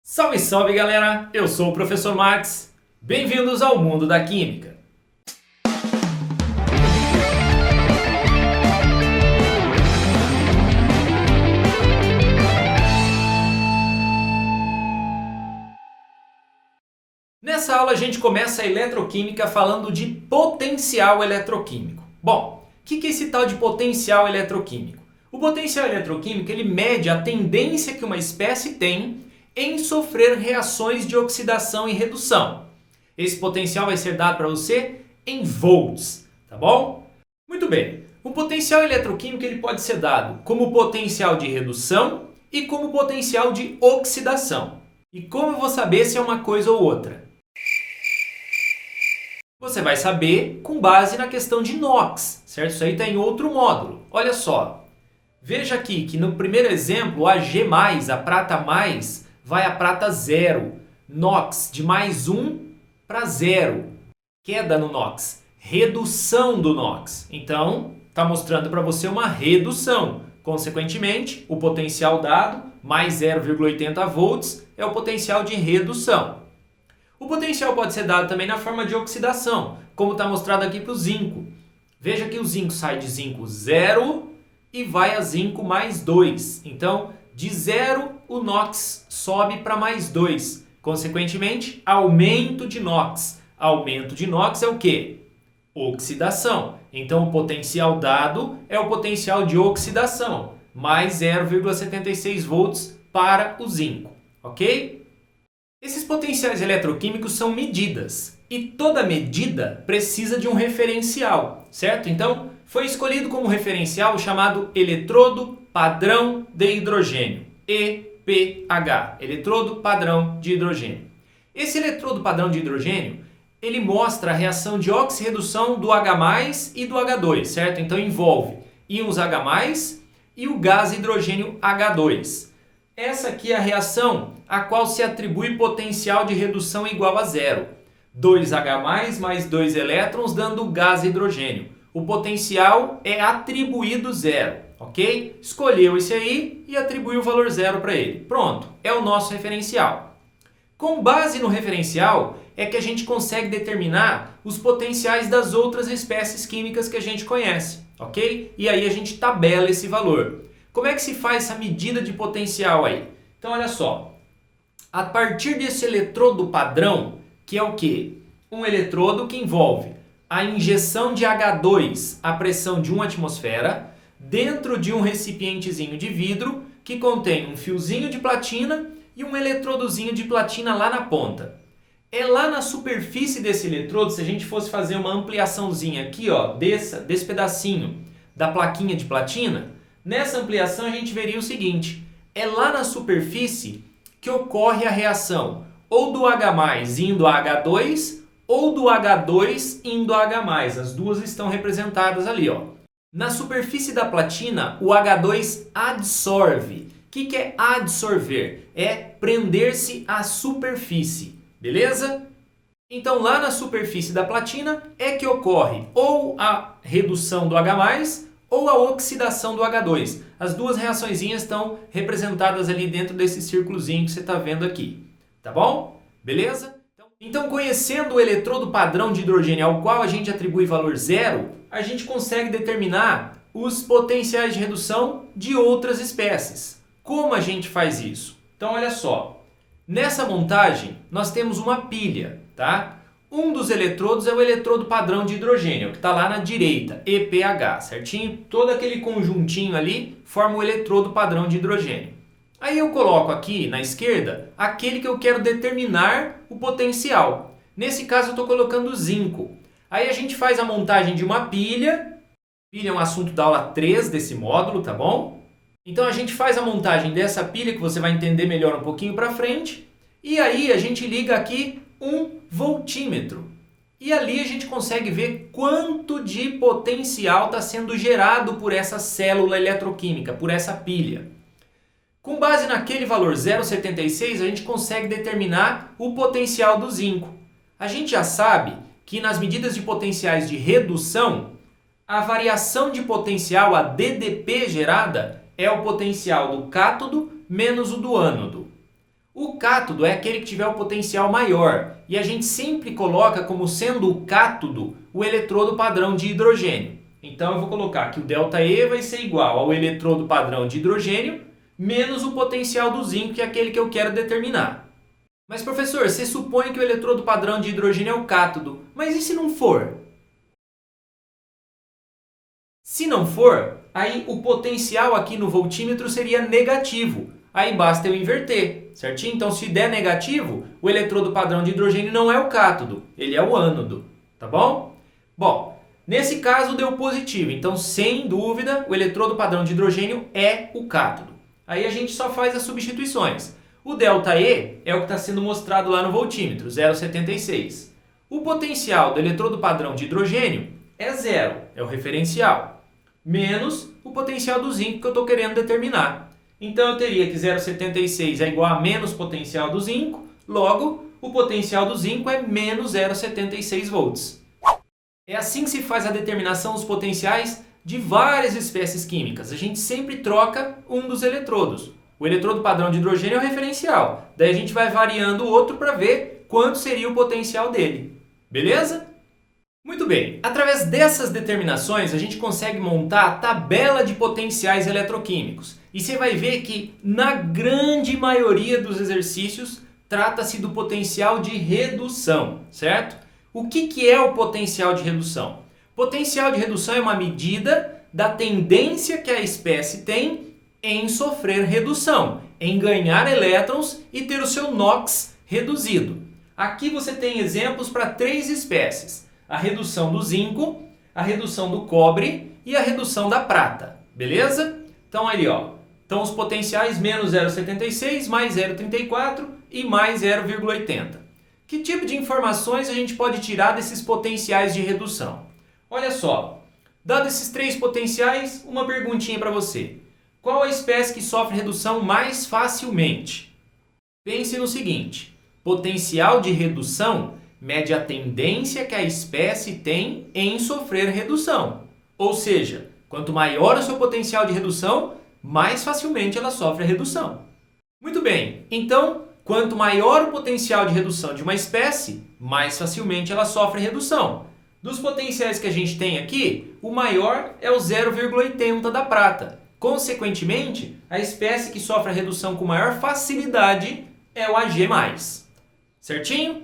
Salve, salve galera! Eu sou o Professor Max. Bem-vindos ao mundo da Química. Nessa aula a gente começa a eletroquímica falando de potencial eletroquímico. Bom, o que é esse tal de potencial eletroquímico? O potencial eletroquímico ele mede a tendência que uma espécie tem em sofrer reações de oxidação e redução. Esse potencial vai ser dado para você em volts, tá bom? Muito bem, o potencial eletroquímico ele pode ser dado como potencial de redução e como potencial de oxidação. E como eu vou saber se é uma coisa ou outra? Você vai saber com base na questão de NOx, certo? Isso aí está em outro módulo. Olha só, veja aqui que no primeiro exemplo, a G+, a prata mais, vai a prata 0. NOx de mais 1 para 0. Queda no NOx. Redução do NOx. Então, está mostrando para você uma redução. Consequentemente, o potencial dado, mais 0,80 volts, é o potencial de redução. O potencial pode ser dado também na forma de oxidação, como está mostrado aqui para o zinco. Veja que o zinco sai de zinco 0 e vai a zinco mais 2. Então, de 0, o NOx sobe para mais 2. Consequentemente, aumento de NOx. Aumento de NOx é o quê? Oxidação. Então, o potencial dado é o potencial de oxidação, mais 0,76 volts para o zinco. Ok? Esses potenciais eletroquímicos são medidas. E toda medida precisa de um referencial, certo? Então, foi escolhido como referencial o chamado eletrodo padrão de hidrogênio, EPH, eletrodo padrão de hidrogênio. Esse eletrodo padrão de hidrogênio, ele mostra a reação de oxirredução do H+ e do H2, certo? Então envolve íons H+ e o gás hidrogênio H2. Essa aqui é a reação a qual se atribui potencial de redução igual a 0. 2H+ mais 2 elétrons dando o gás hidrogênio. O potencial é atribuído 0, ok? Escolheu esse aí e atribuiu o valor 0 para ele. Pronto, é o nosso referencial. Com base no referencial é que a gente consegue determinar os potenciais das outras espécies químicas que a gente conhece, ok? E aí a gente tabela esse valor. Como é que se faz essa medida de potencial aí? Então olha só, a partir desse eletrodo padrão, que é o quê? Um eletrodo que envolve a injeção de H2 à pressão de 1 atmosfera dentro de um recipientezinho de vidro que contém um fiozinho de platina e um eletrodozinho de platina lá na ponta. É lá na superfície desse eletrodo, se a gente fosse fazer uma ampliaçãozinha aqui, ó, desse pedacinho da plaquinha de platina, nessa ampliação a gente veria o seguinte, é lá na superfície que ocorre a reação ou do H+ indo a H2 ou do H2 indo a H+. As duas estão representadas ali, ó. Na superfície da platina, o H2 adsorve. O que é adsorver? É prender-se à superfície, beleza? Então, lá na superfície da platina é que ocorre ou a redução do H+, ou a oxidação do H2. As duas reaçõezinhas estão representadas ali dentro desse círculozinho que você está vendo aqui. Tá bom? Beleza? Então, conhecendo o eletrodo padrão de hidrogênio ao qual a gente atribui valor 0, a gente consegue determinar os potenciais de redução de outras espécies. Como a gente faz isso? Então, olha só. Nessa montagem, nós temos uma pilha, tá? Um dos eletrodos é o eletrodo padrão de hidrogênio, que está lá na direita, EPH, certinho? Todo aquele conjuntinho ali forma o eletrodo padrão de hidrogênio. Aí eu coloco aqui na esquerda aquele que eu quero determinar o potencial. Nesse caso eu estou colocando o zinco. Aí a gente faz a montagem de uma pilha. Pilha é um assunto da aula 3 desse módulo, tá bom? Então a gente faz a montagem dessa pilha que você vai entender melhor um pouquinho para frente. E aí a gente liga aqui um voltímetro. E ali a gente consegue ver quanto de potencial está sendo gerado por essa célula eletroquímica, por essa pilha. Com base naquele valor 0,76, a gente consegue determinar o potencial do zinco. A gente já sabe que nas medidas de potenciais de redução, a variação de potencial, a DDP gerada, é o potencial do cátodo menos o do ânodo. O cátodo é aquele que tiver o potencial maior e a gente sempre coloca como sendo o cátodo o eletrodo padrão de hidrogênio. Então eu vou colocar que o ΔE vai ser igual ao eletrodo padrão de hidrogênio menos o potencial do zinco, que é aquele que eu quero determinar. Mas professor, você supõe que o eletrodo padrão de hidrogênio é o cátodo, mas e se não for? Se não for, aí o potencial aqui no voltímetro seria negativo. Aí basta eu inverter, certinho? Então se der negativo, o eletrodo padrão de hidrogênio não é o cátodo, ele é o ânodo, tá bom? Bom, nesse caso deu positivo, então sem dúvida o eletrodo padrão de hidrogênio é o cátodo. Aí a gente só faz as substituições. O ΔE é o que está sendo mostrado lá no voltímetro, 0,76. O potencial do eletrodo padrão de hidrogênio é 0, é o referencial, menos o potencial do zinco que eu estou querendo determinar. Então eu teria que 0,76 é igual a menos potencial do zinco, logo o potencial do zinco é menos 0,76 volts. É assim que se faz a determinação dos potenciais de várias espécies químicas. A gente sempre troca um dos eletrodos. O eletrodo padrão de hidrogênio é o referencial. Daí a gente vai variando o outro para ver quanto seria o potencial dele. Beleza? Muito bem. Através dessas determinações, a gente consegue montar a tabela de potenciais eletroquímicos. E você vai ver que, na grande maioria dos exercícios, trata-se do potencial de redução, certo? O que é o potencial de redução? Potencial de redução é uma medida da tendência que a espécie tem em sofrer redução, em ganhar elétrons e ter o seu NOx reduzido. Aqui você tem exemplos para 3 espécies: a redução do zinco, a redução do cobre e a redução da prata, beleza? Então ali, ó, estão os potenciais menos 0,76, mais 0,34 e mais 0,80. Que tipo de informações a gente pode tirar desses potenciais de redução? Olha só, dado esses 3 potenciais, uma perguntinha para você. Qual a espécie que sofre redução mais facilmente? Pense no seguinte: potencial de redução mede a tendência que a espécie tem em sofrer redução. Ou seja, quanto maior o seu potencial de redução, mais facilmente ela sofre a redução. Muito bem, então, quanto maior o potencial de redução de uma espécie, mais facilmente ela sofre redução. Dos potenciais que a gente tem aqui, o maior é o 0,80 da prata. Consequentemente, a espécie que sofre a redução com maior facilidade é o Ag+. Certinho?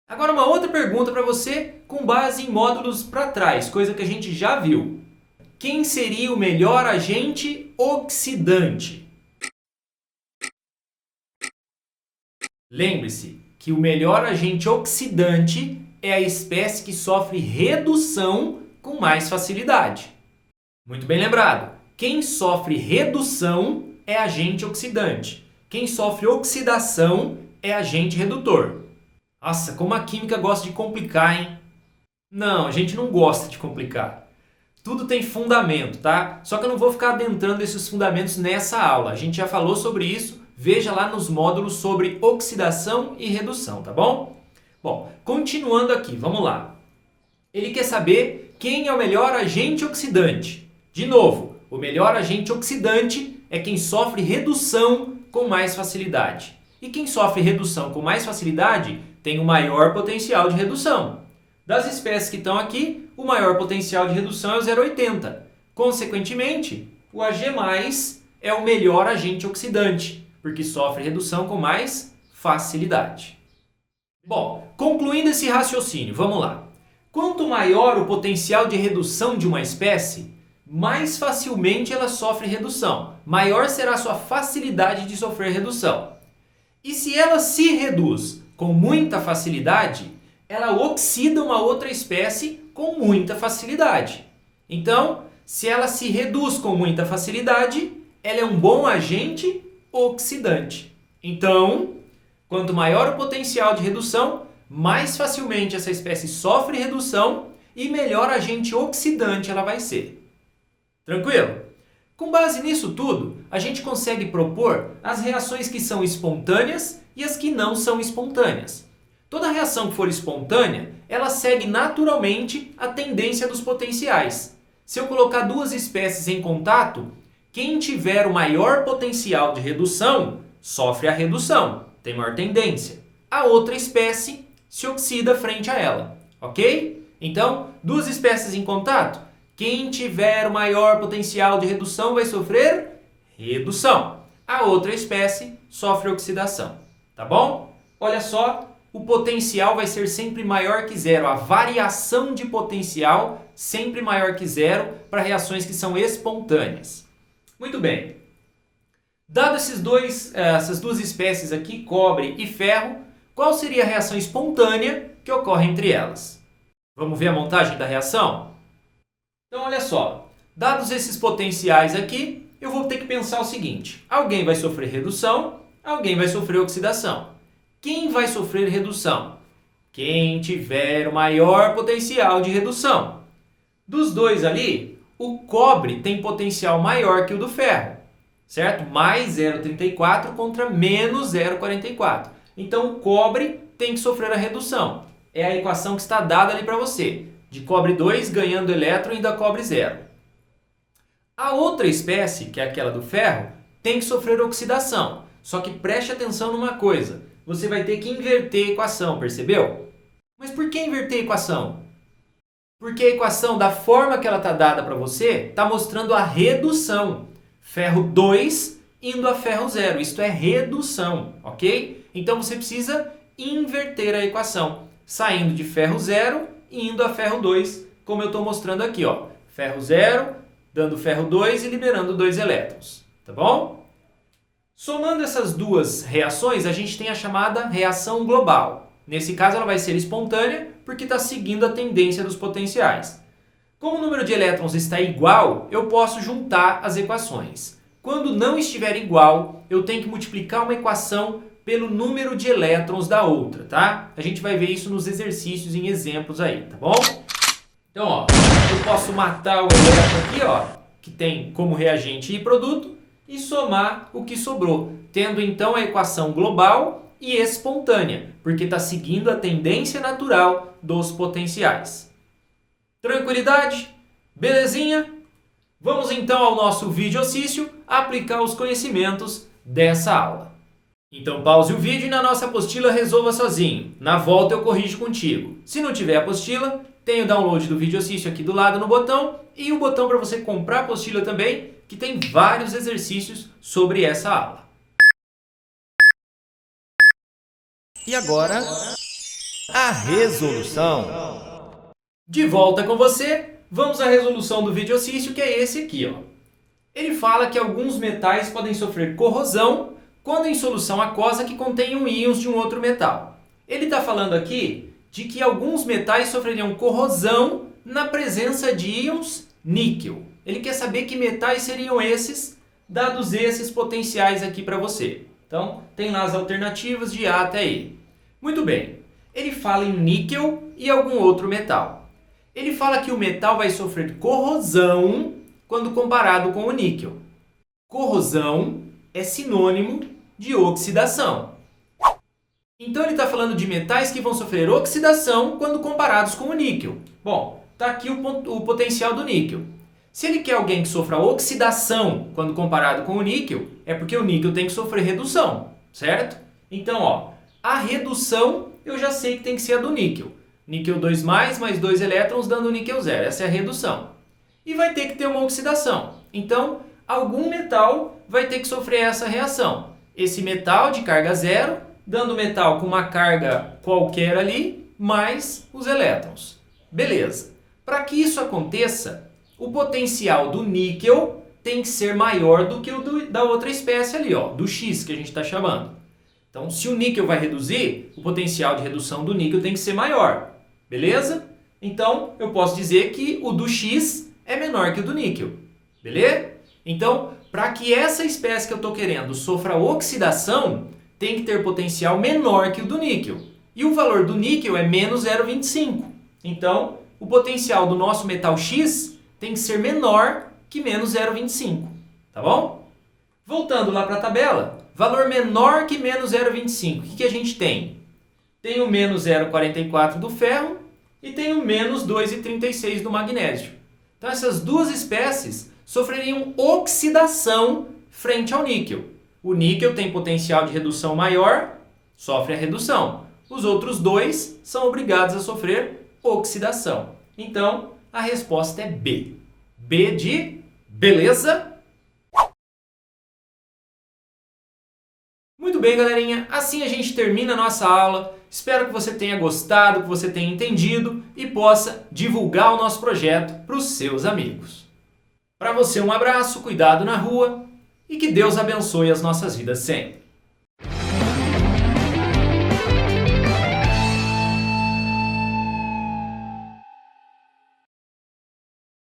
Agora uma outra pergunta para você com base em módulos para trás, coisa que a gente já viu. Quem seria o melhor agente oxidante? Lembre-se que o melhor agente oxidante é a espécie que sofre redução com mais facilidade. Muito bem lembrado. Quem sofre redução é agente oxidante. Quem sofre oxidação é agente redutor. Nossa, como a química gosta de complicar, hein? Não, a gente não gosta de complicar. Tudo tem fundamento, tá? Só que eu não vou ficar adentrando esses fundamentos nessa aula. A gente já falou sobre isso. Veja lá nos módulos sobre oxidação e redução, tá bom? Bom, continuando aqui, vamos lá. Ele quer saber quem é o melhor agente oxidante. De novo, o melhor agente oxidante é quem sofre redução com mais facilidade. E quem sofre redução com mais facilidade tem o maior potencial de redução. Das espécies que estão aqui, o maior potencial de redução é o 0,80. Consequentemente, o Ag+ é o melhor agente oxidante, porque sofre redução com mais facilidade. Bom, concluindo esse raciocínio, vamos lá. Quanto maior o potencial de redução de uma espécie, mais facilmente ela sofre redução. Maior será a sua facilidade de sofrer redução. E se ela se reduz com muita facilidade, ela oxida uma outra espécie com muita facilidade. Então, se ela se reduz com muita facilidade, ela é um bom agente oxidante. Então, quanto maior o potencial de redução, mais facilmente essa espécie sofre redução e melhor agente oxidante ela vai ser. Tranquilo? Com base nisso tudo, a gente consegue propor as reações que são espontâneas e as que não são espontâneas. Toda reação que for espontânea, ela segue naturalmente a tendência dos potenciais. Se eu colocar duas espécies em contato, quem tiver o maior potencial de redução sofre a redução, tem maior tendência. A outra espécie se oxida frente a ela, ok? Então, duas espécies em contato, quem tiver o maior potencial de redução vai sofrer redução. A outra espécie sofre oxidação, tá bom? Olha só, o potencial vai ser sempre maior que zero. A variação de potencial sempre maior que zero para reações que são espontâneas. Muito bem. Dado essas duas espécies aqui, cobre e ferro, qual seria a reação espontânea que ocorre entre elas? Vamos ver a montagem da reação? Então, olha só. Dados esses potenciais aqui, eu vou ter que pensar o seguinte. Alguém vai sofrer redução, alguém vai sofrer oxidação. Quem vai sofrer redução? Quem tiver o maior potencial de redução. Dos dois ali, o cobre tem potencial maior que o do ferro, certo? Mais 0,34 contra menos 0,44. Então, o cobre tem que sofrer a redução. É a equação que está dada ali para você. De cobre 2 ganhando elétron e da cobre 0. A outra espécie, que é aquela do ferro, tem que sofrer oxidação. Só que preste atenção numa coisa. Você vai ter que inverter a equação, percebeu? Mas por que inverter a equação? Porque a equação, da forma que ela está dada para você, está mostrando a redução. Ferro 2 indo a ferro 0. Isto é redução, ok? Então você precisa inverter a equação. Saindo de ferro 0 e indo a ferro 2, como eu estou mostrando aqui. Ó. Ferro 0, dando ferro 2 e liberando 2 elétrons. Tá bom? Somando essas duas reações, a gente tem a chamada reação global. Nesse caso, ela vai ser espontânea, porque está seguindo a tendência dos potenciais. Como o número de elétrons está igual, eu posso juntar as equações. Quando não estiver igual, eu tenho que multiplicar uma equação pelo número de elétrons da outra, tá? A gente vai ver isso nos exercícios em exemplos aí, tá bom? Então, ó, eu posso matar o elétron aqui, ó, que tem como reagente e produto, e somar o que sobrou, tendo então a equação global e espontânea, porque está seguindo a tendência natural dos potenciais. Tranquilidade? Belezinha? Vamos então ao nosso videoexercício aplicar os conhecimentos dessa aula. Então pause o vídeo e na nossa apostila resolva sozinho. Na volta eu corrijo contigo. Se não tiver apostila, tem o download do videoexercício aqui do lado no botão e o botão para você comprar a apostila também, que tem vários exercícios sobre essa aula. E agora, a resolução. De volta com você, vamos à resolução do videoexercício, que é esse aqui. Ó. Ele fala que alguns metais podem sofrer corrosão quando em solução aquosa que contenham íons de um outro metal. Ele está falando aqui de que alguns metais sofreriam corrosão na presença de íons níquel. Ele quer saber que metais seriam esses, dados esses potenciais aqui para você. Então, tem lá as alternativas de A até E. Muito bem. Ele fala em níquel e algum outro metal. Ele fala que o metal vai sofrer corrosão quando comparado com o níquel. Corrosão é sinônimo de oxidação. Então, ele está falando de metais que vão sofrer oxidação quando comparados com o níquel. Bom, está aqui o potencial do níquel. Se ele quer alguém que sofra oxidação quando comparado com o níquel, é porque o níquel tem que sofrer redução, certo? Então, ó, a redução eu já sei que tem que ser a do níquel. Níquel 2+, mais 2 elétrons dando níquel 0. Essa é a redução. E vai ter que ter uma oxidação. Então, algum metal vai ter que sofrer essa reação. Esse metal de carga 0, dando metal com uma carga qualquer ali, mais os elétrons. Beleza. Para que isso aconteça, o potencial do níquel tem que ser maior do que o da outra espécie ali, ó, do X que a gente está chamando. Então, se o níquel vai reduzir, o potencial de redução do níquel tem que ser maior. Beleza? Então, eu posso dizer que o do X é menor que o do níquel. Beleza? Então, para que essa espécie que eu estou querendo sofra oxidação, tem que ter potencial menor que o do níquel. E o valor do níquel é menos 0,25. Então, o potencial do nosso metal X tem que ser menor que menos 0,25. Tá bom? Voltando lá para a tabela, valor menor que menos 0,25. O que a gente tem? Tem o menos 0,44 do ferro e tem o menos 2,36 do magnésio. Então, essas duas espécies sofreriam oxidação frente ao níquel. O níquel tem potencial de redução maior, sofre a redução. Os outros dois são obrigados a sofrer oxidação. Então, a resposta é B. B de beleza? Muito bem, galerinha. Assim a gente termina a nossa aula. Espero que você tenha gostado, que você tenha entendido e possa divulgar o nosso projeto para os seus amigos. Para você, um abraço, cuidado na rua e que Deus abençoe as nossas vidas sempre.